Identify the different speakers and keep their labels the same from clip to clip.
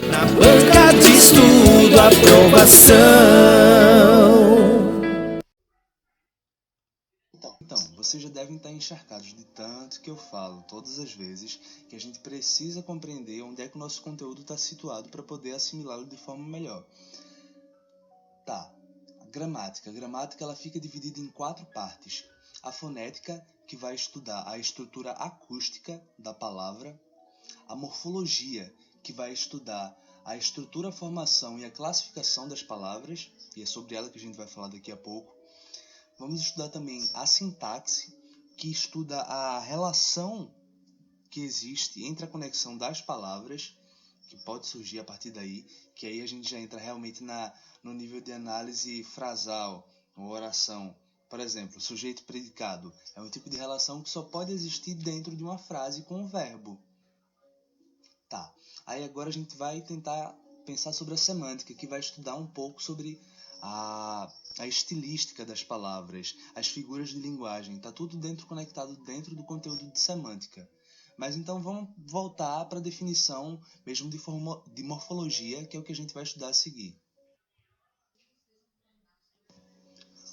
Speaker 1: Na banca de estudo, aprovação.
Speaker 2: Então, vocês já devem estar encharcados de tanto que eu falo todas as vezes que a gente precisa compreender onde é que o nosso conteúdo está situado para poder assimilá-lo de forma melhor. Tá, a gramática. A gramática ela fica dividida em 4 partes. A fonética, que vai estudar a estrutura acústica da palavra. A morfologia, que vai estudar a estrutura, a formação e a classificação das palavras, e é sobre ela que a gente vai falar daqui a pouco. Vamos estudar também a sintaxe, que estuda a relação que existe entre a conexão das palavras, que pode surgir a partir daí, que aí a gente já entra realmente no nível de análise frasal, ou oração. Por exemplo, sujeito-predicado é um tipo de relação que só pode existir dentro de uma frase com um verbo. Tá, aí agora a gente vai tentar pensar sobre a semântica, que vai estudar um pouco sobre a estilística das palavras, as figuras de linguagem, está tudo conectado dentro do conteúdo de semântica. Mas então vamos voltar para a definição mesmo de morfologia, que é o que a gente vai estudar a seguir.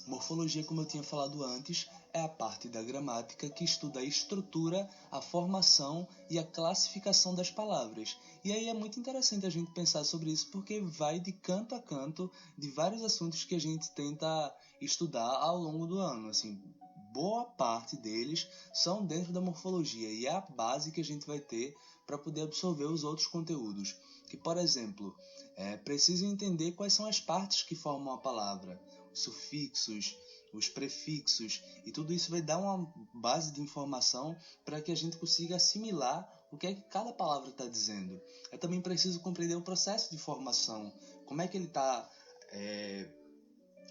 Speaker 2: Morfologia, como eu tinha falado antes, é a parte da gramática que estuda a estrutura, a formação e a classificação das palavras. E aí é muito interessante a gente pensar sobre isso, porque vai de canto a canto de vários assuntos que a gente tenta estudar ao longo do ano. Assim, boa parte deles são dentro da morfologia e é a base que a gente vai ter para poder absorver os outros conteúdos. Que, por exemplo, preciso entender quais são as partes que formam a palavra, os sufixos, os prefixos, e tudo isso vai dar uma base de informação para que a gente consiga assimilar o que é que cada palavra está dizendo. Eu também preciso compreender o processo de formação, como é que ele está,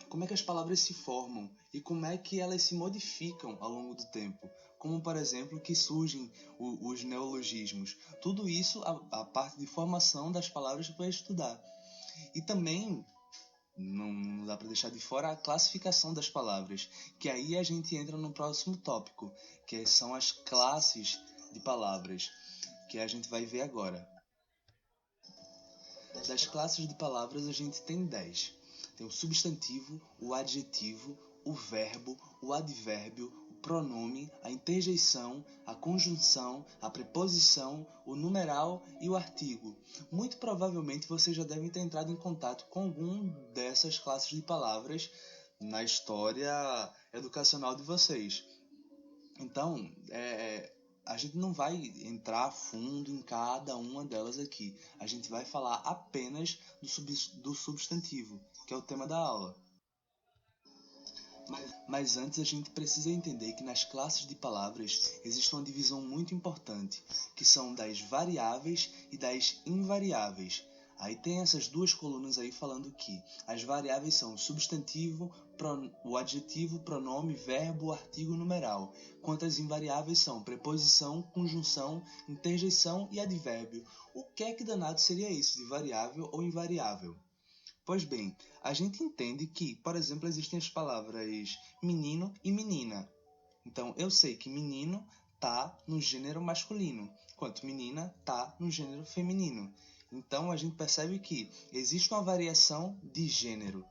Speaker 2: como é que as palavras se formam e como é que elas se modificam ao longo do tempo. Como, por exemplo, que surgem os neologismos. Tudo isso, a parte de formação das palavras que vai estudar. E também não dá para deixar de fora a classificação das palavras, que aí a gente entra no próximo tópico, que são as classes de palavras, que a gente vai ver agora. Das classes de palavras a gente tem 10. Tem o substantivo, o adjetivo, o verbo, o advérbio, o pronome, a interjeição, a conjunção, a preposição, o numeral e o artigo. Muito provavelmente vocês já devem ter entrado em contato com algum dessas classes de palavras na história educacional de vocês. Então, a gente não vai entrar a fundo em cada uma delas aqui. A gente vai falar apenas do substantivo, que é o tema da aula. Mas antes a gente precisa entender que nas classes de palavras existe uma divisão muito importante, que são das variáveis e das invariáveis. Aí tem essas duas colunas aí falando que as variáveis são o substantivo, o adjetivo, pronome, verbo, artigo e numeral. Quanto às invariáveis são preposição, conjunção, interjeição e advérbio. O que é que danado seria isso de variável ou invariável? Pois bem, a gente entende que, por exemplo, existem as palavras menino e menina. Então, eu sei que menino está no gênero masculino, enquanto menina está no gênero feminino. Então, a gente percebe que existe uma variação de gênero.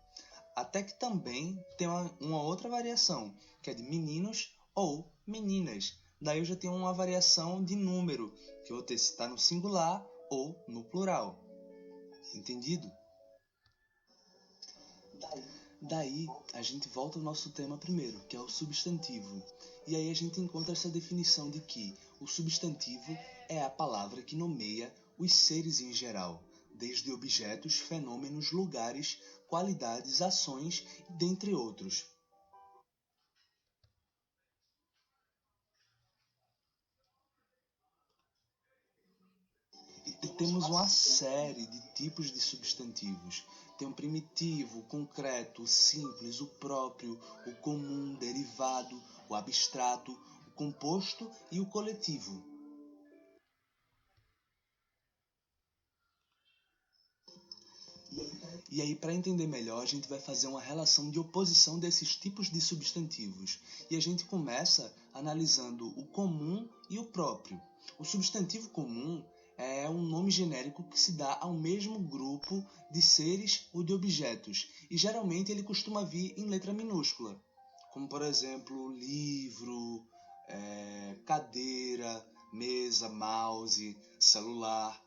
Speaker 2: Até que também tem uma outra variação, que é de meninos ou meninas. Daí eu já tenho uma variação de número, que eu vou ter se está no singular ou no plural. Entendido? Daí a gente volta ao nosso tema primeiro, que é o substantivo. E aí a gente encontra essa definição de que o substantivo é a palavra que nomeia os seres em geral, desde objetos, fenômenos, lugares, qualidades, ações, dentre outros. E temos uma série de tipos de substantivos. Tem o primitivo, o concreto, o simples, o próprio, o comum, derivado, o abstrato, o composto e o coletivo. E aí, para entender melhor, a gente vai fazer uma relação de oposição desses tipos de substantivos. E a gente começa analisando o comum e o próprio. O substantivo comum é um nome genérico que se dá ao mesmo grupo de seres ou de objetos, e geralmente ele costuma vir em letra minúscula, como por exemplo livro, cadeira, mesa, mouse, celular.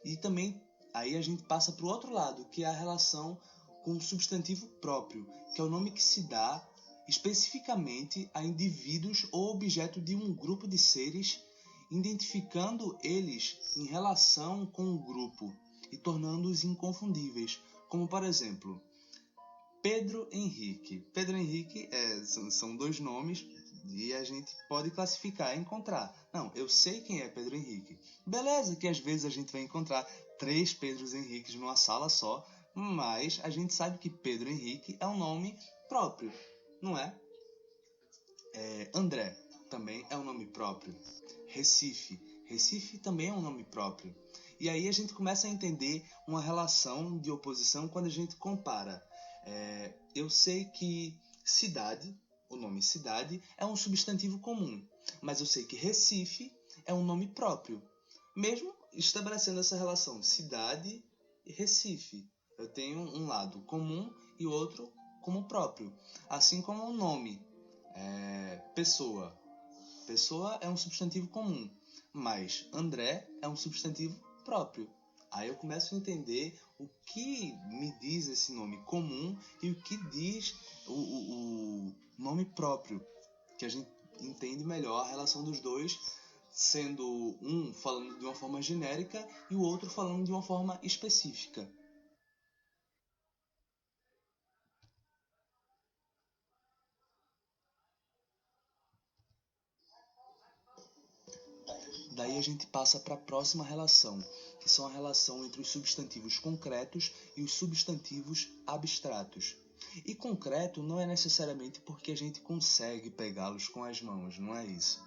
Speaker 2: E também aí a gente passa para o outro lado, que é a relação com o substantivo próprio, que é o nome que se dá especificamente a indivíduos ou objeto de um grupo de seres, identificando eles em relação com o grupo e tornando-os inconfundíveis, como por exemplo, Pedro Henrique. Pedro Henrique são dois nomes e a gente pode classificar, encontrar. Não, eu sei quem é Pedro Henrique. Beleza que às vezes a gente vai encontrar 3 Pedros Henriques numa sala só, mas a gente sabe que Pedro Henrique é um nome próprio, não é? André também é um nome próprio. Recife. Recife também é um nome próprio. E aí a gente começa a entender uma relação de oposição quando a gente compara. Eu sei que cidade, o nome cidade, é um substantivo comum, mas eu sei que Recife é um nome próprio. Mesmo estabelecendo essa relação cidade e Recife, eu tenho um lado comum e outro como próprio. Assim como o nome, pessoa. Pessoa é um substantivo comum, mas André é um substantivo próprio. Aí eu começo a entender o que me diz esse nome comum e o que diz o nome próprio, que a gente entende melhor a relação dos dois, sendo um falando de uma forma genérica e o outro falando de uma forma específica. Daí a gente passa para a próxima relação, que são a relação entre os substantivos concretos e os substantivos abstratos. E concreto não é necessariamente porque a gente consegue pegá-los com as mãos, não é isso.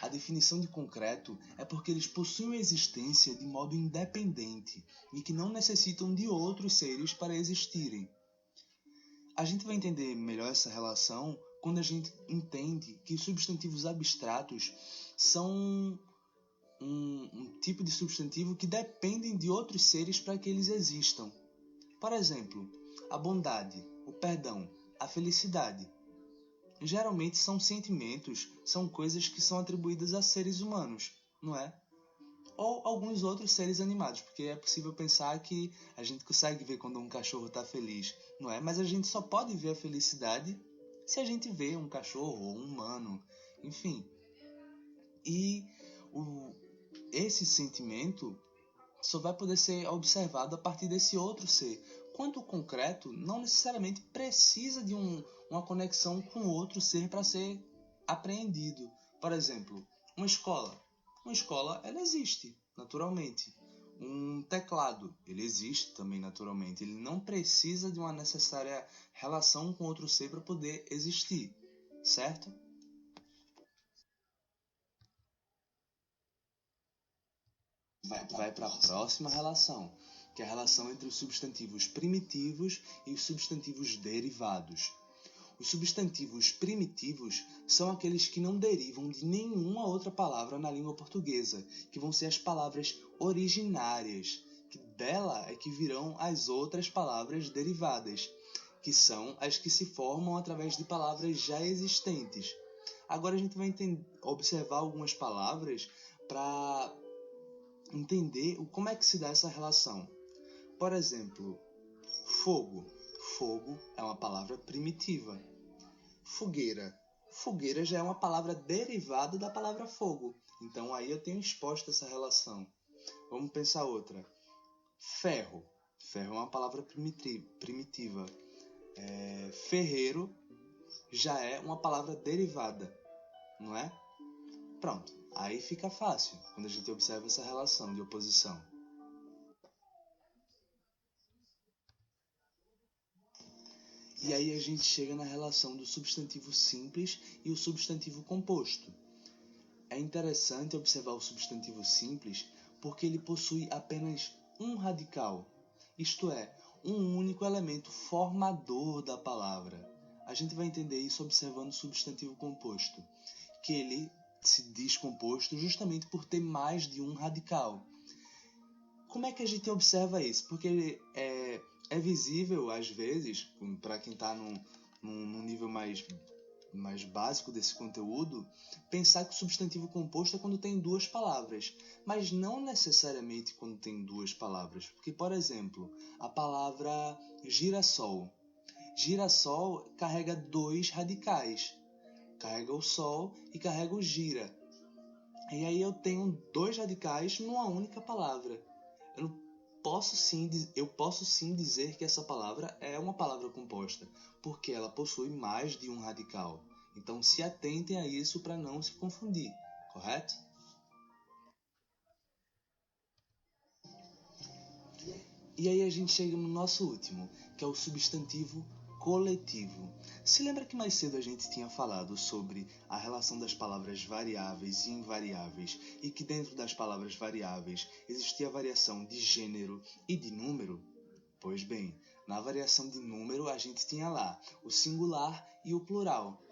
Speaker 2: A definição de concreto é porque eles possuem uma existência de modo independente e que não necessitam de outros seres para existirem. A gente vai entender melhor essa relação quando a gente entende que os substantivos abstratos são um tipo de substantivo que dependem de outros seres para que eles existam. Por exemplo, a bondade, o perdão, a felicidade. Geralmente são sentimentos, são coisas que são atribuídas a seres humanos, não é? Ou alguns outros seres animados, porque é possível pensar que a gente consegue ver quando um cachorro está feliz, não é? Mas a gente só pode ver a felicidade se a gente vê um cachorro ou um humano, enfim. E esse sentimento só vai poder ser observado a partir desse outro ser. Quanto o concreto não necessariamente precisa de uma conexão com outro ser para ser apreendido. Por exemplo, uma escola. Uma escola, ela existe, naturalmente. Um teclado, ele existe também naturalmente. Ele não precisa de uma necessária relação com outro ser para poder existir, certo? Vai para a próxima relação, que é a relação entre os substantivos primitivos e os substantivos derivados. Os substantivos primitivos são aqueles que não derivam de nenhuma outra palavra na língua portuguesa, que vão ser as palavras originárias, que dela é que virão as outras palavras derivadas, que são as que se formam através de palavras já existentes. Agora a gente vai observar algumas palavras para entender como é que se dá essa relação. Por exemplo, fogo. Fogo é uma palavra primitiva. Fogueira. Fogueira já é uma palavra derivada da palavra fogo. Então aí eu tenho exposto essa relação. Vamos pensar outra. Ferro. Ferro é uma palavra primitiva. Ferreiro já é uma palavra derivada, não é? Pronto. Aí fica fácil quando a gente observa essa relação de oposição. E aí a gente chega na relação do substantivo simples e o substantivo composto. É interessante observar o substantivo simples porque ele possui apenas um radical, isto é, um único elemento formador da palavra. A gente vai entender isso observando o substantivo composto, que ele se diz composto justamente por ter mais de um radical. Como é que a gente observa isso? Porque é visível, às vezes, para quem está num nível mais básico desse conteúdo, pensar que o substantivo composto é quando tem duas palavras, mas não necessariamente quando tem duas palavras. Porque, por exemplo, a palavra girassol. Girassol carrega dois radicais. Carrega o sol e carrega o gira. E aí eu tenho dois radicais numa única palavra. Eu posso sim dizer que essa palavra é uma palavra composta, porque ela possui mais de um radical. Então se atentem a isso para não se confundir, correto? E aí a gente chega no nosso último, que é o substantivo coletivo. Se lembra que mais cedo a gente tinha falado sobre a relação das palavras variáveis e invariáveis e que dentro das palavras variáveis existia a variação de gênero e de número? Pois bem, na variação de número a gente tinha lá o singular e o plural.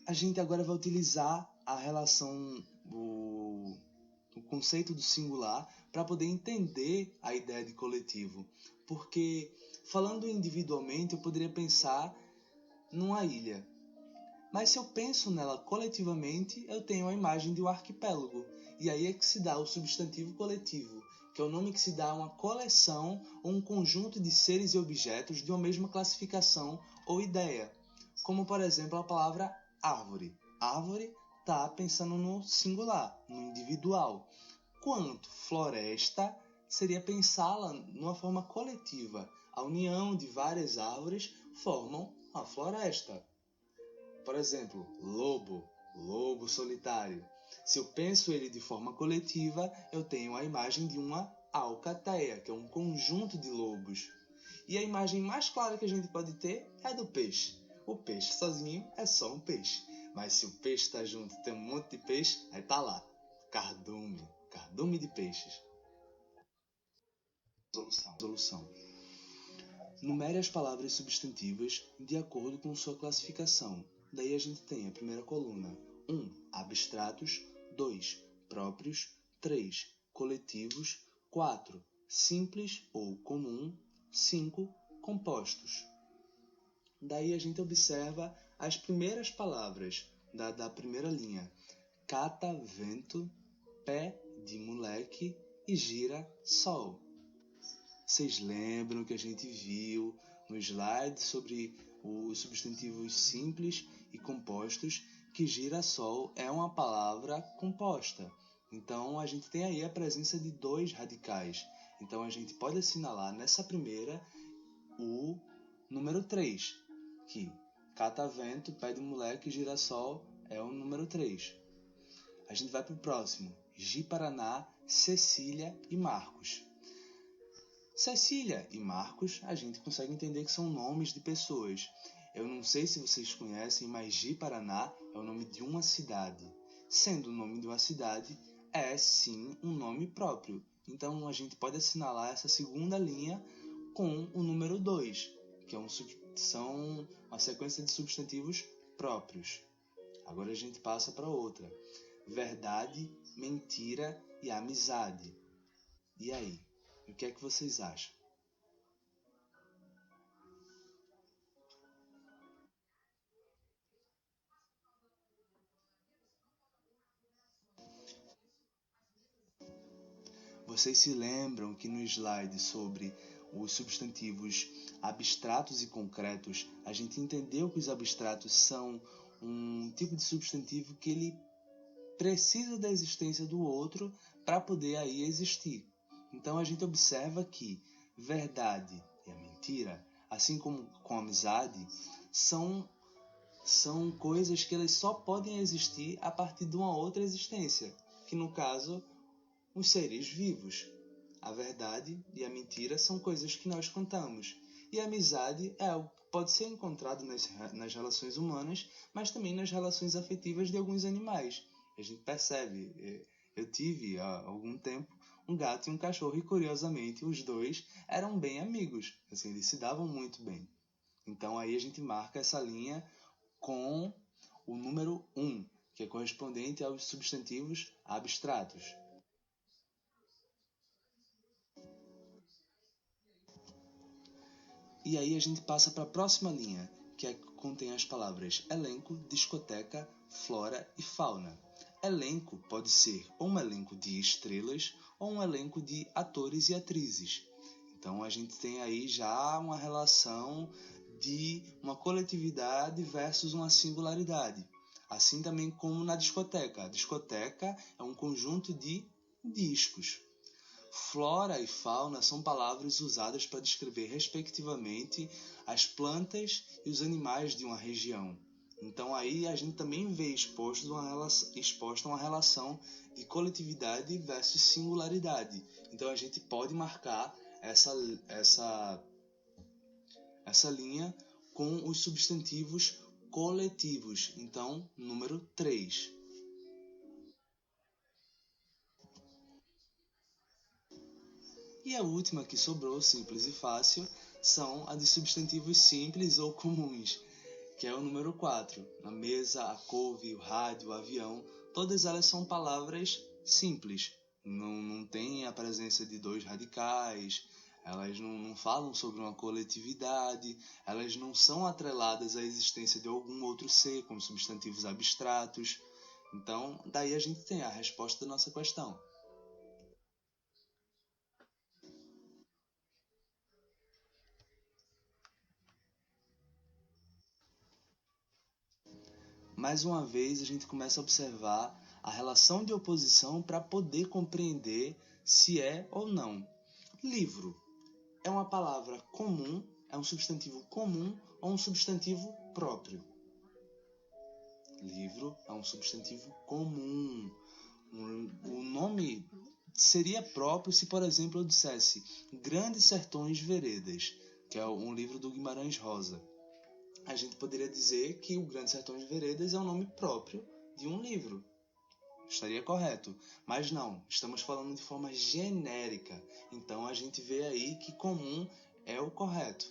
Speaker 2: A gente agora vai utilizar a relação, o conceito do singular para poder entender a ideia de coletivo. Porque falando individualmente eu poderia pensar numa ilha. Mas se eu penso nela coletivamente, eu tenho a imagem de um arquipélago. E aí é que se dá o substantivo coletivo, que é o nome que se dá a uma coleção ou um conjunto de seres e objetos de uma mesma classificação ou ideia. Como, por exemplo, a palavra árvore. Árvore está pensando no singular, no individual. Quanto floresta seria pensá-la numa forma coletiva. A união de várias árvores formam a floresta. Por exemplo, lobo, lobo solitário. Se eu penso ele de forma coletiva, eu tenho a imagem de uma alcateia, que é um conjunto de lobos. E a imagem mais clara que a gente pode ter é a do peixe. O peixe sozinho é só um peixe. Mas se o peixe está junto e tem um monte de peixe, aí tá lá. Cardume. Cardume de peixes. Solução. Numere as palavras substantivas de acordo com sua classificação. Daí a gente tem a primeira coluna. 1. Abstratos. 2. Próprios. 3. Coletivos. 4. Simples ou comum. 5. Compostos. Daí a gente observa as primeiras palavras da primeira linha. Cata, vento. Pé de moleque e gira sol. Vocês lembram que a gente viu no slide sobre os substantivos simples e compostos que girassol é uma palavra composta. Então a gente tem aí a presença de dois radicais. Então a gente pode assinalar nessa primeira o número 3, que catavento, pé de moleque e girassol é o número 3. A gente vai para o próximo. Ji-Paraná, Cecília e Marcos. Cecília e Marcos, a gente consegue entender que são nomes de pessoas. Eu não sei se vocês conhecem, mas Ji-Paraná é o nome de uma cidade. Sendo o nome de uma cidade, é sim um nome próprio. Então a gente pode assinalar essa segunda linha com o número 2, que são uma sequência de substantivos próprios. Agora a gente passa para outra. Verdade, mentira e amizade. E aí? O que é que vocês acham? Vocês se lembram que no slide sobre os substantivos abstratos e concretos, a gente entendeu que os abstratos são um tipo de substantivo que ele precisa da existência do outro para poder aí existir. Então a gente observa que verdade e a mentira, assim como com a amizade, são coisas que elas só podem existir a partir de uma outra existência, que no caso, os seres vivos. A verdade e a mentira são coisas que nós contamos. E a amizade é algo que pode ser encontrado nas relações humanas, mas também nas relações afetivas de alguns animais. A gente percebe. Eu tive há algum tempo um gato e um cachorro e curiosamente os dois eram bem amigos. Assim, eles se davam muito bem. Então aí a gente marca essa linha com o número 1, que é correspondente aos substantivos abstratos. E aí a gente passa para a próxima linha, que contém as palavras elenco, discoteca, flora e fauna. Elenco pode ser ou um elenco de estrelas ou um elenco de atores e atrizes. Então a gente tem aí já uma relação de uma coletividade versus uma singularidade. Assim também como na discoteca. A discoteca é um conjunto de discos. Flora e fauna são palavras usadas para descrever, respectivamente, as plantas e os animais de uma região. Então aí a gente também vê exposta uma relação de coletividade versus singularidade. Então a gente pode marcar essa linha com os substantivos coletivos. Então, número 3. E a última que sobrou, simples e fácil, são a de substantivos simples ou comuns, que é o número 4. A mesa, a couve, o rádio, o avião, todas elas são palavras simples. Não tem a presença de dois radicais, elas não falam sobre uma coletividade, elas não são atreladas à existência de algum outro ser, como substantivos abstratos. Então, daí a gente tem a resposta da nossa questão. Mais uma vez, a gente começa a observar a relação de oposição para poder compreender se é ou não. Livro é uma palavra comum, é um substantivo comum ou um substantivo próprio? Livro é um substantivo comum. O nome seria próprio se, por exemplo, eu dissesse Grandes Sertões Veredas, que é um livro do Guimarães Rosa. A gente poderia dizer que o Grandes Sertões Veredas é um nome próprio de um livro. Estaria correto. Mas não, estamos falando de forma genérica. Então a gente vê aí que comum é o correto.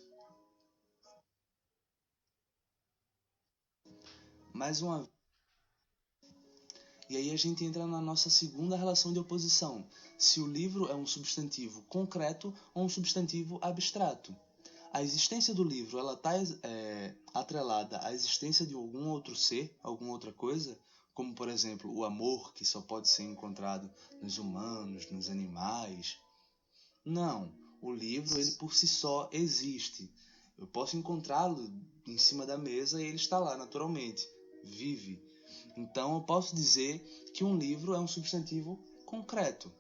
Speaker 2: Mais uma E aí a gente entra na nossa segunda relação de oposição. Se o livro é um substantivo concreto ou um substantivo abstrato. A existência do livro está atrelada à existência de algum outro ser, alguma outra coisa, como por exemplo o amor, que só pode ser encontrado nos humanos, nos animais. Não, o livro ele por si só existe. Eu posso encontrá-lo em cima da mesa e ele está lá naturalmente, vive. Então eu posso dizer que um livro é um substantivo concreto.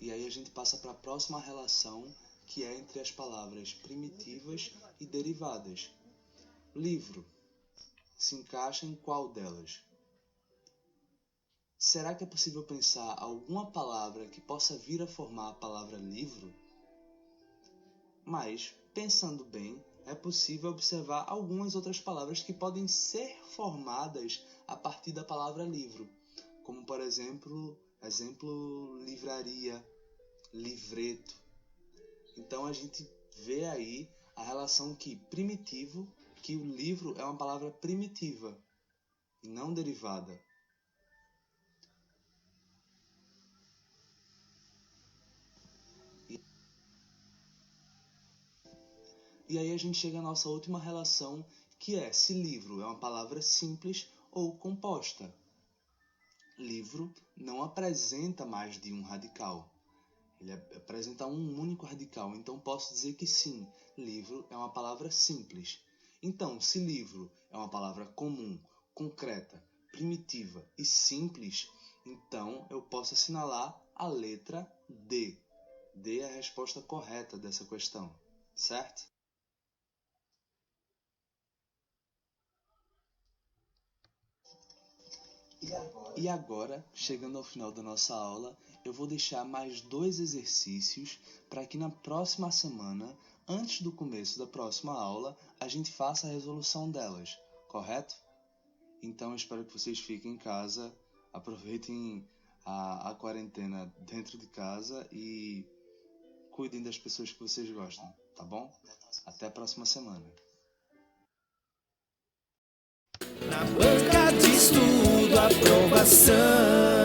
Speaker 2: E aí a gente passa para a próxima relação, que é entre as palavras primitivas e derivadas. Livro se encaixa em qual delas? Será que é possível pensar alguma palavra que possa vir a formar a palavra livro? Mas, pensando bem, é possível observar algumas outras palavras que podem ser formadas a partir da palavra livro, como por exemplo, livraria, livreto. Então a gente vê aí a relação que o livro é uma palavra primitiva e não derivada. E aí a gente chega à nossa última relação, que é se livro é uma palavra simples ou composta. Livro não apresenta mais de um radical. Ele apresenta um único radical. Então posso dizer que sim, livro é uma palavra simples. Então, se livro é uma palavra comum, concreta, primitiva e simples, então eu posso assinalar a letra D. D é a resposta correta dessa questão, certo? E agora, chegando ao final da nossa aula, eu vou deixar mais 2 exercícios para que na próxima semana, antes do começo da próxima aula, a gente faça a resolução delas, correto? Então eu espero que vocês fiquem em casa, aproveitem a quarentena dentro de casa e cuidem das pessoas que vocês gostam, tá bom? Até a próxima semana.
Speaker 1: Na banca de estudo, aprovação.